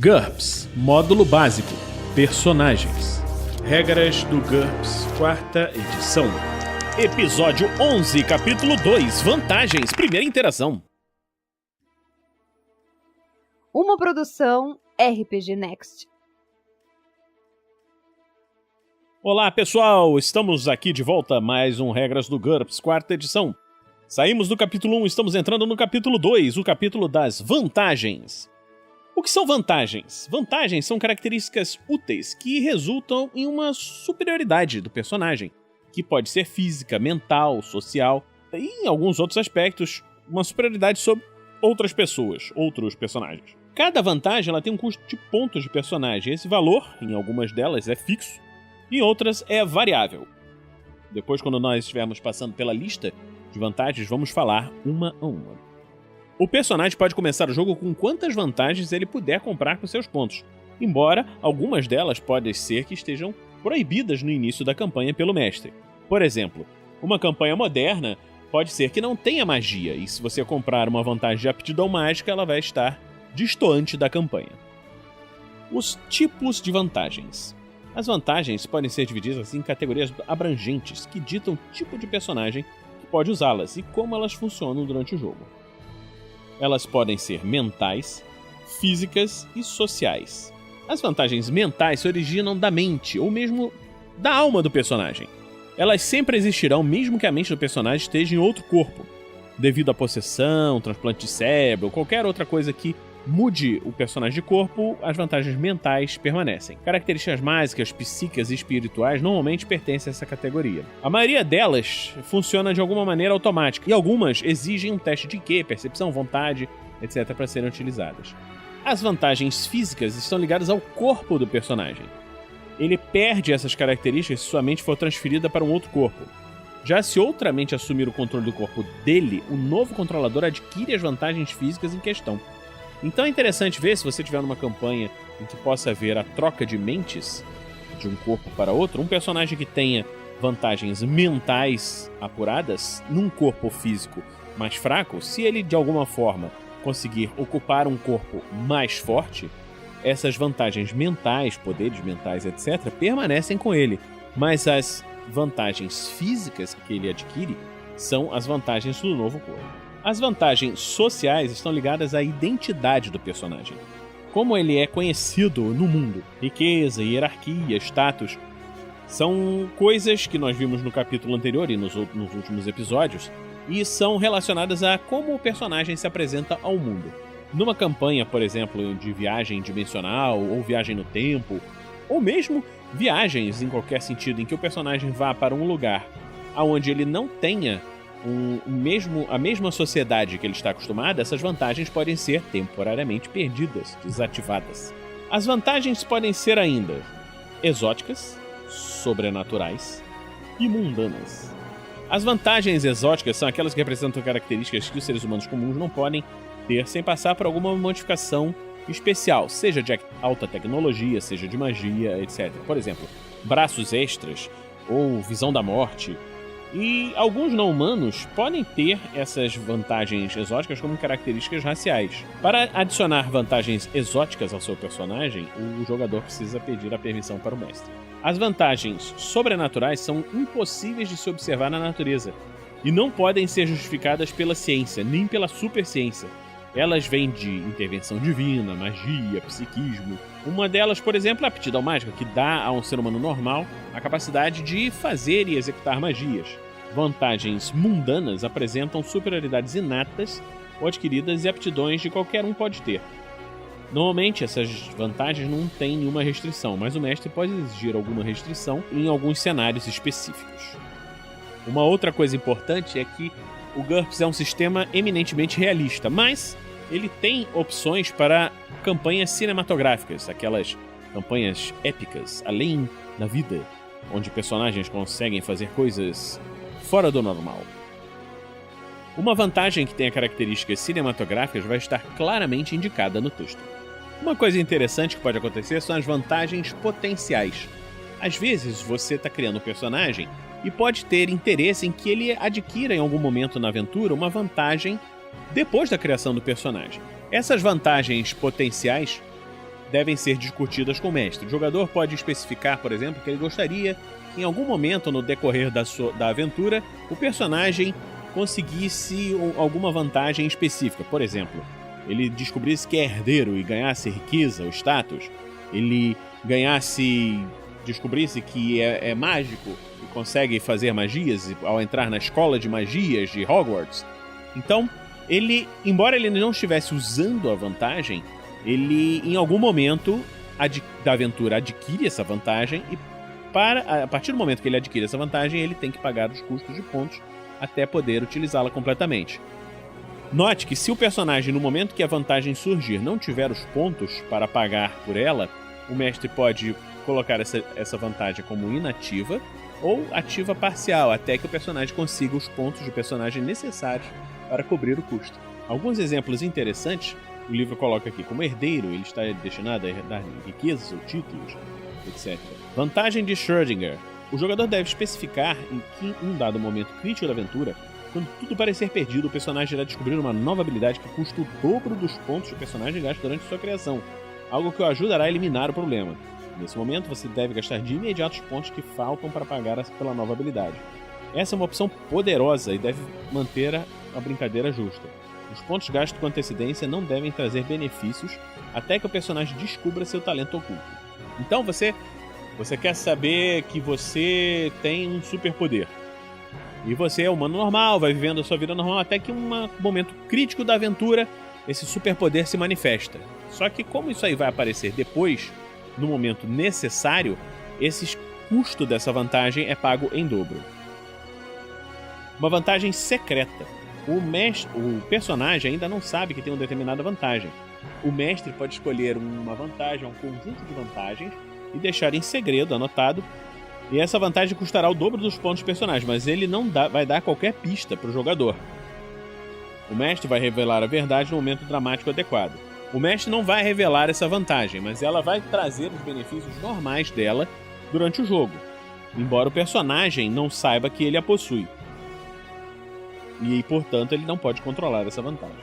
GURPS Módulo Básico Personagens. Regras do GURPS, 4ª edição. Episódio 11, capítulo 2, Vantagens, primeira interação. Uma produção RPG Next. Olá pessoal, estamos aqui de volta a mais um Regras do GURPS, 4ª edição. Saímos do capítulo 1, estamos entrando no capítulo 2, o capítulo das vantagens. O que são vantagens? Vantagens são características úteis que resultam em uma superioridade do personagem, que pode ser física, mental, social e, em alguns outros aspectos, uma superioridade sobre outras pessoas, outros personagens. Cada vantagem ela tem um custo de pontos de personagem. Esse valor, em algumas delas, é fixo, em outras é variável. Depois, quando nós estivermos passando pela lista de vantagens, vamos falar uma a uma. O personagem pode começar o jogo com quantas vantagens ele puder comprar com seus pontos, embora algumas delas podem ser que estejam proibidas no início da campanha pelo mestre. Por exemplo, uma campanha moderna pode ser que não tenha magia, e se você comprar uma vantagem de aptidão mágica, ela vai estar destoante da campanha. Os tipos de vantagens. As vantagens podem ser divididas em categorias abrangentes que ditam o tipo de personagem que pode usá-las e como elas funcionam durante o jogo. Elas podem ser mentais, físicas e sociais. As vantagens mentais se originam da mente, ou mesmo da alma do personagem. Elas sempre existirão mesmo que a mente do personagem esteja em outro corpo, devido à possessão, transplante de cérebro ou qualquer outra coisa que mude o personagem de corpo, as vantagens mentais permanecem. Características mágicas, psíquicas e espirituais normalmente pertencem a essa categoria. A maioria delas funciona de alguma maneira automática, e algumas exigem um teste de IQ, percepção, vontade, etc. para serem utilizadas. As vantagens físicas estão ligadas ao corpo do personagem. Ele perde essas características se sua mente for transferida para um outro corpo. Já se outra mente assumir o controle do corpo dele, o novo controlador adquire as vantagens físicas em questão. Então é interessante ver, se você tiver numa campanha em que possa haver a troca de mentes de um corpo para outro, um personagem que tenha vantagens mentais apuradas num corpo físico mais fraco, se ele de alguma forma conseguir ocupar um corpo mais forte, essas vantagens mentais, poderes mentais, etc., permanecem com ele, mas as vantagens físicas que ele adquire são as vantagens do novo corpo. As vantagens sociais estão ligadas à identidade do personagem. Como ele é conhecido no mundo, riqueza, hierarquia, status, são coisas que nós vimos no capítulo anterior e nos últimos episódios, e são relacionadas a como o personagem se apresenta ao mundo. Numa campanha, por exemplo, de viagem dimensional, ou viagem no tempo, ou mesmo viagens em qualquer sentido em que o personagem vá para um lugar onde ele não tenha a mesma sociedade que ele está acostumado, essas vantagens podem ser temporariamente perdidas, desativadas. As vantagens podem ser ainda exóticas, sobrenaturais e mundanas. As vantagens exóticas são aquelas que representam características que os seres humanos comuns não podem ter sem passar por alguma modificação especial, seja de alta tecnologia, seja de magia, etc. Por exemplo, braços extras ou visão da morte. E alguns não-humanos podem ter essas vantagens exóticas como características raciais. Para adicionar vantagens exóticas ao seu personagem, o jogador precisa pedir a permissão para o mestre. As vantagens sobrenaturais são impossíveis de se observar na natureza e não podem ser justificadas pela ciência, nem pela superciência. Elas vêm de intervenção divina, magia, psiquismo. Uma delas, por exemplo, é a aptidão mágica, que dá a um ser humano normal a capacidade de fazer e executar magias. Vantagens mundanas apresentam superioridades inatas ou adquiridas e aptidões de qualquer um pode ter. Normalmente, essas vantagens não têm nenhuma restrição, mas o mestre pode exigir alguma restrição em alguns cenários específicos. Uma outra coisa importante é que o GURPS é um sistema eminentemente realista, mas ele tem opções para campanhas cinematográficas, aquelas campanhas épicas, além da vida, onde personagens conseguem fazer coisas fora do normal. Uma vantagem que tenha características cinematográficas vai estar claramente indicada no texto. Uma coisa interessante que pode acontecer são as vantagens potenciais. Às vezes você está criando um personagem e pode ter interesse em que ele adquira em algum momento na aventura uma vantagem depois da criação do personagem. Essas vantagens potenciais devem ser discutidas com o mestre. O jogador pode especificar, por exemplo, que ele gostaria que em algum momento no decorrer da aventura o personagem conseguisse alguma vantagem específica. Por exemplo, ele descobrisse que é herdeiro e ganhasse riqueza ou status, ele descobrisse que é mágico e consegue fazer magias ao entrar na escola de magias de Hogwarts. Então, embora ele não estivesse usando a vantagem, ele em algum momento da aventura adquire essa vantagem e a partir do momento que ele adquire essa vantagem, ele tem que pagar os custos de pontos até poder utilizá-la completamente. Note que se o personagem, no momento que a vantagem surgir, não tiver os pontos para pagar por ela, o mestre pode colocar essa vantagem como inativa ou ativa parcial, até que o personagem consiga os pontos de personagem necessários para cobrir o custo. Alguns exemplos interessantes, o livro coloca aqui, como herdeiro, ele está destinado a herdar riquezas ou títulos, etc. Vantagem de Schrödinger. O jogador deve especificar em que um dado momento crítico da aventura, quando tudo parecer perdido, o personagem irá descobrir uma nova habilidade que custa o dobro dos pontos que o personagem gasta durante sua criação, algo que o ajudará a eliminar o problema. Nesse momento, você deve gastar de imediato os pontos que faltam para pagar pela nova habilidade. Essa é uma opção poderosa e deve manter a brincadeira justa. Os pontos gastos com antecedência não devem trazer benefícios até que o personagem descubra seu talento oculto. Então você quer saber que você tem um superpoder. E você é humano normal, vai vivendo a sua vida normal até que um momento crítico da aventura, esse superpoder se manifesta. Só que como isso aí vai aparecer depois, no momento necessário, esse custo dessa vantagem é pago em dobro. Uma vantagem secreta. O personagem ainda não sabe que tem uma determinada vantagem. O mestre pode escolher uma vantagem, um conjunto de vantagens, e deixar em segredo, anotado, e essa vantagem custará o dobro dos pontos do personagem, mas ele não vai dar qualquer pista para o jogador. O mestre vai revelar a verdade no momento dramático adequado. O mestre não vai revelar essa vantagem, mas ela vai trazer os benefícios normais dela durante o jogo, embora o personagem não saiba que ele a possui. E, portanto, ele não pode controlar essa vantagem.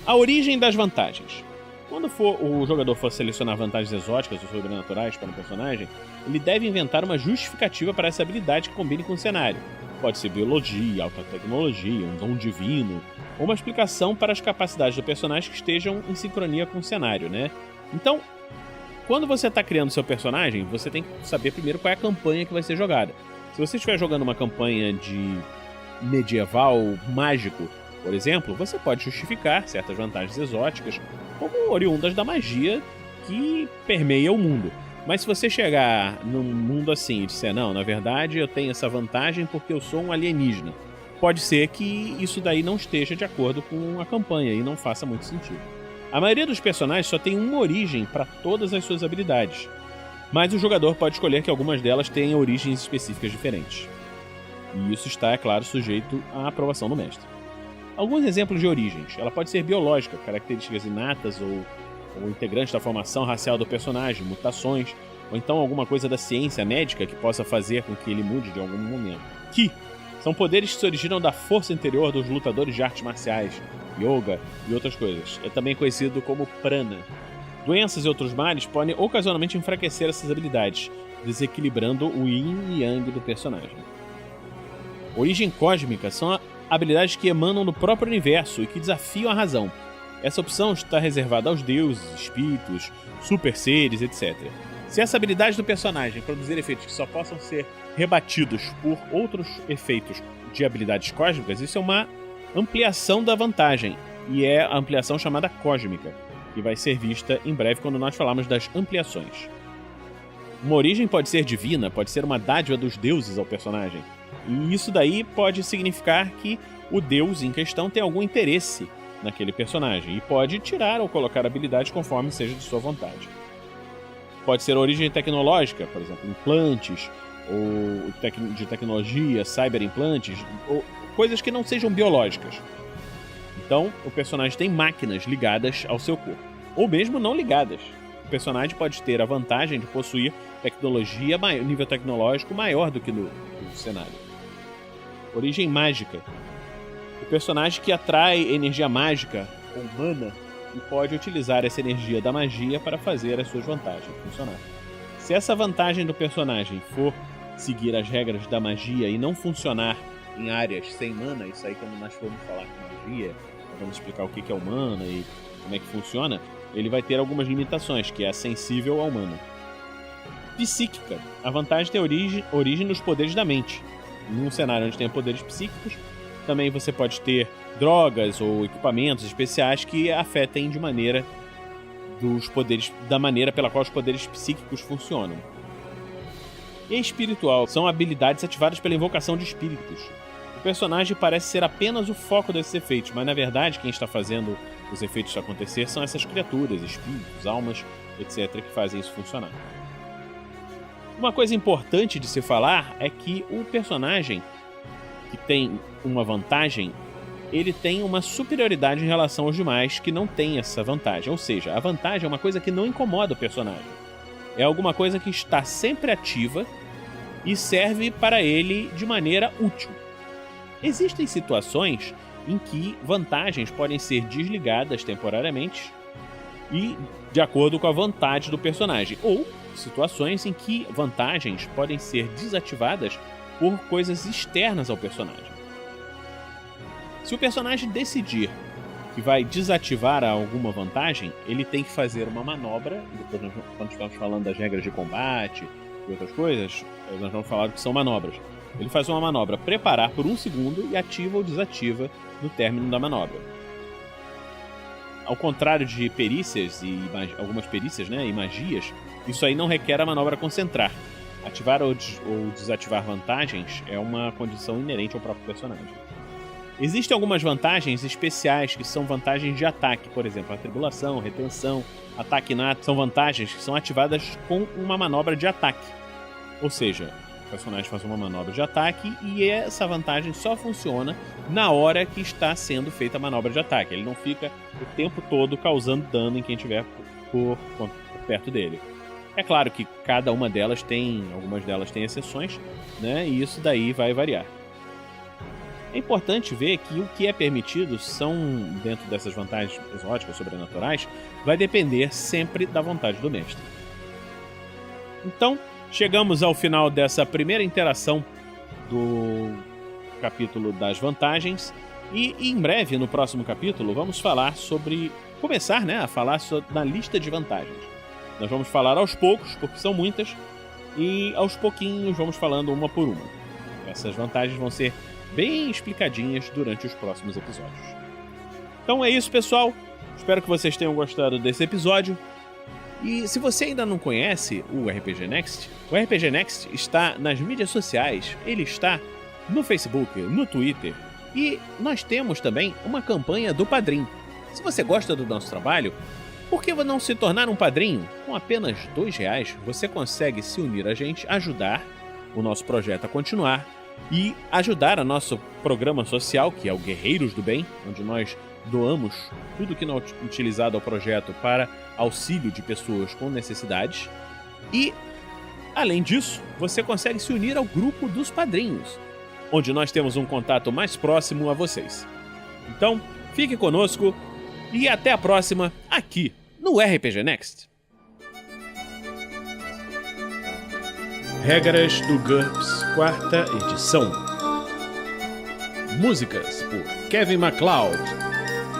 A origem das vantagens. Quando o jogador for selecionar vantagens exóticas ou sobrenaturais para um personagem, ele deve inventar uma justificativa para essa habilidade que combine com o cenário. Pode ser biologia, alta tecnologia, um dom divino, ou uma explicação para as capacidades do personagem que estejam em sincronia com o cenário, né? Então, quando você está criando seu personagem, você tem que saber primeiro qual é a campanha que vai ser jogada. Se você estiver jogando uma campanha de medieval mágico, por exemplo, você pode justificar certas vantagens exóticas como oriundas da magia que permeia o mundo. Mas se você chegar num mundo assim e disser, não, na verdade eu tenho essa vantagem porque eu sou um alienígena, pode ser que isso daí não esteja de acordo com a campanha e não faça muito sentido. A maioria dos personagens só tem uma origem para todas as suas habilidades, mas o jogador pode escolher que algumas delas tenham origens específicas diferentes. E isso está, é claro, sujeito à aprovação do mestre. Alguns exemplos de origens. Ela pode ser biológica, características inatas ou integrantes da formação racial do personagem, mutações, ou então alguma coisa da ciência médica que possa fazer com que ele mude de algum momento. Ki são poderes que se originam da força interior dos lutadores de artes marciais, yoga e outras coisas. É também conhecido como prana. Doenças e outros males podem ocasionalmente enfraquecer essas habilidades, desequilibrando o yin e yang do personagem. Origem cósmica são habilidades que emanam do próprio universo e que desafiam a razão. Essa opção está reservada aos deuses, espíritos, super seres, etc. Se essa habilidade do personagem produzir efeitos que só possam ser rebatidos por outros efeitos de habilidades cósmicas, isso é uma ampliação da vantagem, e é a ampliação chamada cósmica, que vai ser vista em breve quando nós falarmos das ampliações. Uma origem pode ser divina, pode ser uma dádiva dos deuses ao personagem, e isso daí pode significar que o deus em questão tem algum interesse naquele personagem e pode tirar ou colocar habilidades conforme seja de sua vontade. Pode ser origem tecnológica, por exemplo, implantes, ou de tecnologia, cyberimplantes, ou coisas que não sejam biológicas. Então, o personagem tem máquinas ligadas ao seu corpo, ou mesmo não ligadas. O personagem pode ter a vantagem de possuir tecnologia, nível tecnológico maior do que no cenário. Origem mágica. O personagem que atrai energia mágica ou mana e pode utilizar essa energia da magia para fazer as suas vantagens funcionar. Se essa vantagem do personagem for seguir as regras da magia e não funcionar em áreas sem mana, isso aí quando nós formos falar de magia, vamos explicar o que é o mana e como é que funciona, ele vai ter algumas limitações, que é sensível ao mana. Psíquica. A vantagem tem origem nos poderes da mente. Num cenário onde tem poderes psíquicos, também você pode ter drogas ou equipamentos especiais que afetem de maneira dos poderes, da maneira pela qual os poderes psíquicos funcionam. E espiritual são habilidades ativadas pela invocação de espíritos. O personagem parece ser apenas o foco desses efeitos, mas na verdade quem está fazendo os efeitos acontecer são essas criaturas, espíritos, almas, etc., que fazem isso funcionar. Uma coisa importante de se falar é que o personagem que tem uma vantagem, ele tem uma superioridade em relação aos demais que não tem essa vantagem. Ou seja, a vantagem é uma coisa que não incomoda o personagem. É alguma coisa que está sempre ativa e serve para ele de maneira útil. Existem situações em que vantagens podem ser desligadas temporariamente e de acordo com a vontade do personagem, ou situações em que vantagens podem ser desativadas por coisas externas ao personagem. Se o personagem decidir que vai desativar alguma vantagem, ele tem que fazer uma manobra. Depois, quando estamos falando das regras de combate e outras coisas, nós vamos falar do que são manobras. Ele faz uma manobra, preparar por 1 segundo e ativa ou desativa no término da manobra. Ao contrário de perícias e algumas perícias, e magias, isso aí não requer a manobra concentrar. Ativar ou desativar vantagens é uma condição inerente ao próprio personagem. Existem algumas vantagens especiais que são vantagens de ataque, por exemplo, atribulação, retenção, ataque inato, são vantagens que são ativadas com uma manobra de ataque. Ou seja, o personagem faz uma manobra de ataque e essa vantagem só funciona na hora que está sendo feita a manobra de ataque. Ele não fica o tempo todo causando dano em quem estiver por perto dele. É claro que cada uma delas algumas delas têm exceções, e isso daí vai variar. É importante ver que o que é permitido dentro dessas vantagens exóticas, sobrenaturais, vai depender sempre da vontade do mestre. Então, chegamos ao final dessa primeira interação do capítulo das vantagens e em breve, no próximo capítulo, vamos falar começar a falar na lista de vantagens. Nós vamos falar aos poucos, porque são muitas, e aos pouquinhos vamos falando uma por uma. Essas vantagens vão ser bem explicadinhas durante os próximos episódios. Então é isso, pessoal. Espero que vocês tenham gostado desse episódio. E se você ainda não conhece o RPG Next, o RPG Next está nas mídias sociais. Ele está no Facebook, no Twitter. E nós temos também uma campanha do Padrim. Se você gosta do nosso trabalho, por que não se tornar um padrinho? Com apenas R$2, você consegue se unir a gente, ajudar o nosso projeto a continuar e ajudar a nosso programa social, que é o Guerreiros do Bem, onde nós doamos tudo que não é utilizado ao projeto para auxílio de pessoas com necessidades. E, além disso, você consegue se unir ao grupo dos padrinhos, onde nós temos um contato mais próximo a vocês. Então, fique conosco e até a próxima aqui no RPG Next. Regras do GURPS, 4ª edição. Músicas por Kevin MacLeod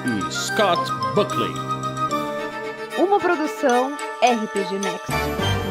e Scott Buckley. Uma produção RPG Next.